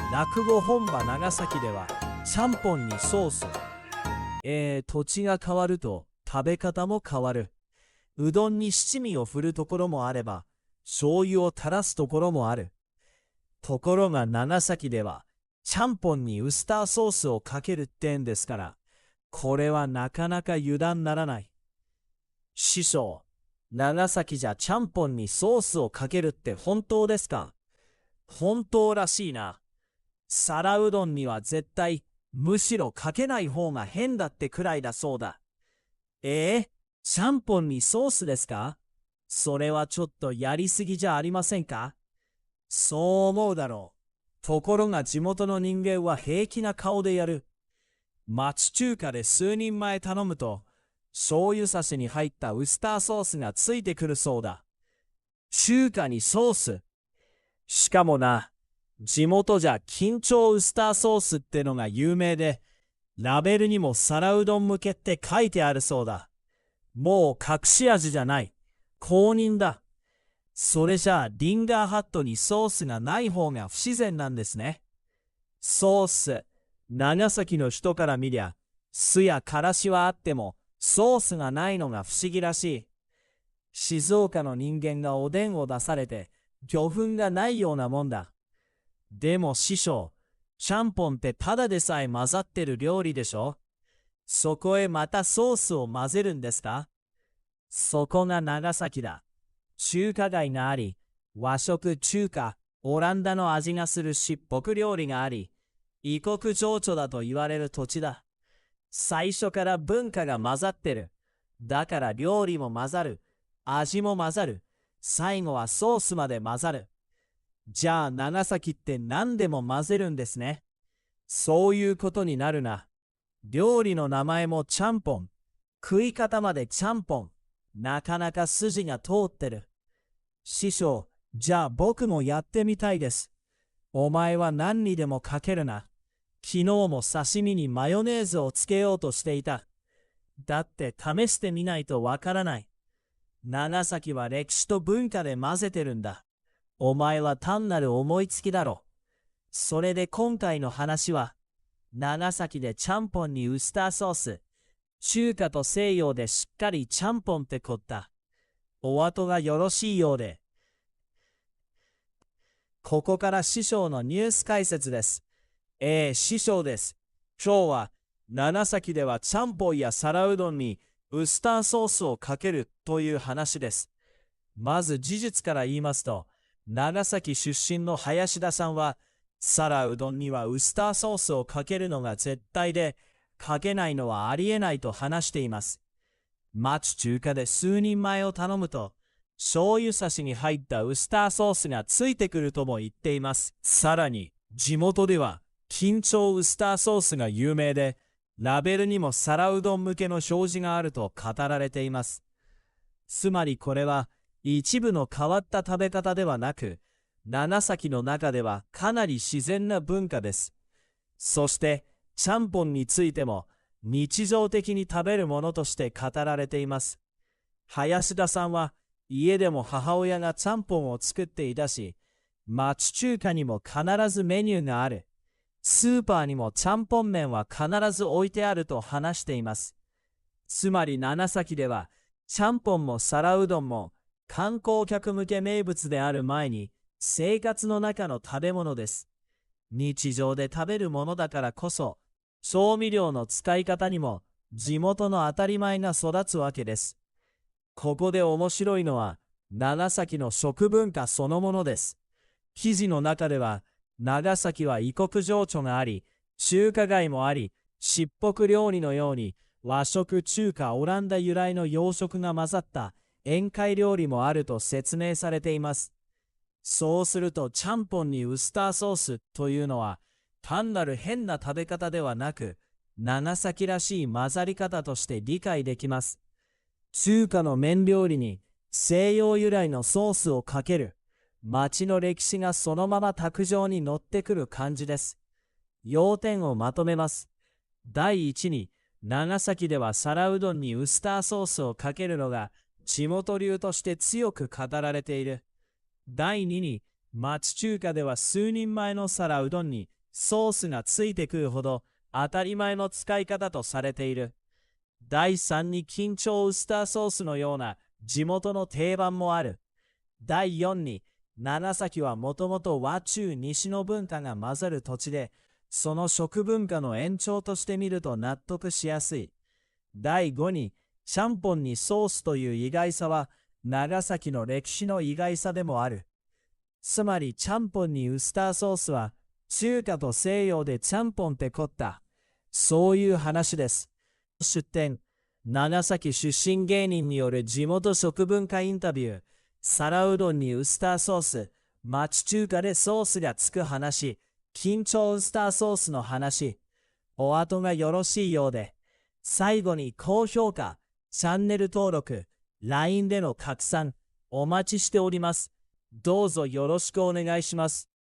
落語本場長崎ではちゃんぽんにソース。土地が変わると食べ方も変わる。うどんに七味を振るところもあれば、醤油を垂らすところもある。ところが長崎では、ちゃんぽんにウスターソースをかけるってんですから、これはなかなか油断ならない。師匠、長崎じゃちゃんぽんにソースをかけるって本当ですか？本当らしいな。皿うどんには絶対、むしろかけない方が変だってくらいだそうだ。ちゃんぽんにソースですか？それはちょっとやりすぎじゃありませんか？そう思うだろう。ところが地元の人間は平気な顔でやる。町中華で数人前頼むと、醤油差しに入ったウスターソースがついてくるそうだ。中華にソース。しかもな、地元じゃ緊張ウスターソースってのが有名で、ラベルにも皿うどん向けって書いてあるそうだ。もう隠し味じゃない。公認だ。それじゃあリンガーハットにソースがない方が不自然なんですね。ソース。長崎の人から見りゃ、酢やからしはあっても、ソースがないのが不思議らしい。静岡の人間がおでんを出されて、魚粉がないようなもんだ。でも師匠、ちゃんぽんってただでさえ混ざってる料理でしょ？そこへまたソースを混ぜるんですか？そこが長崎だ。中華街があり、和食、中華、オランダの味がするしっぽく料理があり、異国情緒だと言われる土地だ。最初から文化が混ざってる。だから料理も混ざる。味も混ざる。最後はソースまで混ざる。じゃあ長崎って何でも混ぜるんですね。そういうことになるな。料理の名前もちゃんぽん。食い方までちゃんぽん。なかなか筋が通ってる。師匠、じゃあ僕もやってみたいです。お前は何にでもかけるな。昨日も刺身にマヨネーズをつけようとしていた。だって試してみないとわからない。長崎は歴史と文化で混ぜてるんだ。お前は単なる思いつきだろ。それで今回の話は、長崎でちゃんぽんにウスターソース、中華と西洋でしっかりちゃんぽんってこった。お後がよろしいようで。ここから師匠のニュース解説です。師匠です。今日は、長崎ではちゃんぽんや皿うどんにウスターソースをかけるという話です。まず事実から言いますと、長崎出身の林田さんは、皿うどんにはウスターソースをかけるのが絶対で、かけないのはありえないと話しています。町中華で数人前を頼むと、醤油差しに入ったウスターソースがついてくるとも言っています。さらに、地元では、緊張ウスターソースが有名で、ラベルにも皿うどん向けの表示があると語られています。つまりこれは、一部の変わった食べ方ではなく、長崎の中ではかなり自然な文化です。そして、ちゃんぽんについても、日常的に食べるものとして語られています。林田さんは、家でも母親がちゃんぽんを作っていたし、町中華にも必ずメニューがある。スーパーにもちゃんぽん麺は必ず置いてあると話しています。つまり長崎では、ちゃんぽんも皿うどんも観光客向け名物である前に生活の中の食べ物です。日常で食べるものだからこそ、調味料の使い方にも地元の当たり前が育つわけです。ここで面白いのは、長崎の食文化そのものです。記事の中では、長崎は異国情緒があり、中華街もあり、しっぽく料理のように和食、中華、オランダ由来の洋食が混ざった宴会料理もあると説明されています。そうすると、ちゃんぽんにウスターソースというのは、単なる変な食べ方ではなく、長崎らしい混ざり方として理解できます。中華の麺料理に西洋由来のソースをかける。町の歴史がそのまま卓上に乗ってくる感じです。要点をまとめます。第一に、長崎では皿うどんにウスターソースをかけるのが地元流として強く語られている。第二に、町中華では数人前の皿うどんにソースがついてくるほど当たり前の使い方とされている。第3に緊張ウスターソースのような地元の定番もある。第4に長崎はもともと和中西の文化が混ざる土地で、その食文化の延長として見ると納得しやすい。第5にちゃんぽんにソースという意外さは長崎の歴史の意外さでもある。つまりちゃんぽんにウスターソースは中華と西洋でちゃんぽんって凝った。そういう話です。出典、長崎出身芸人による地元食文化インタビュー。皿うどんにウスターソース、町中華でソースがつく話、緊張ウスターソースの話。お後がよろしいようで。最後に高評価、チャンネル登録、LINE での拡散、お待ちしております。どうぞよろしくお願いします。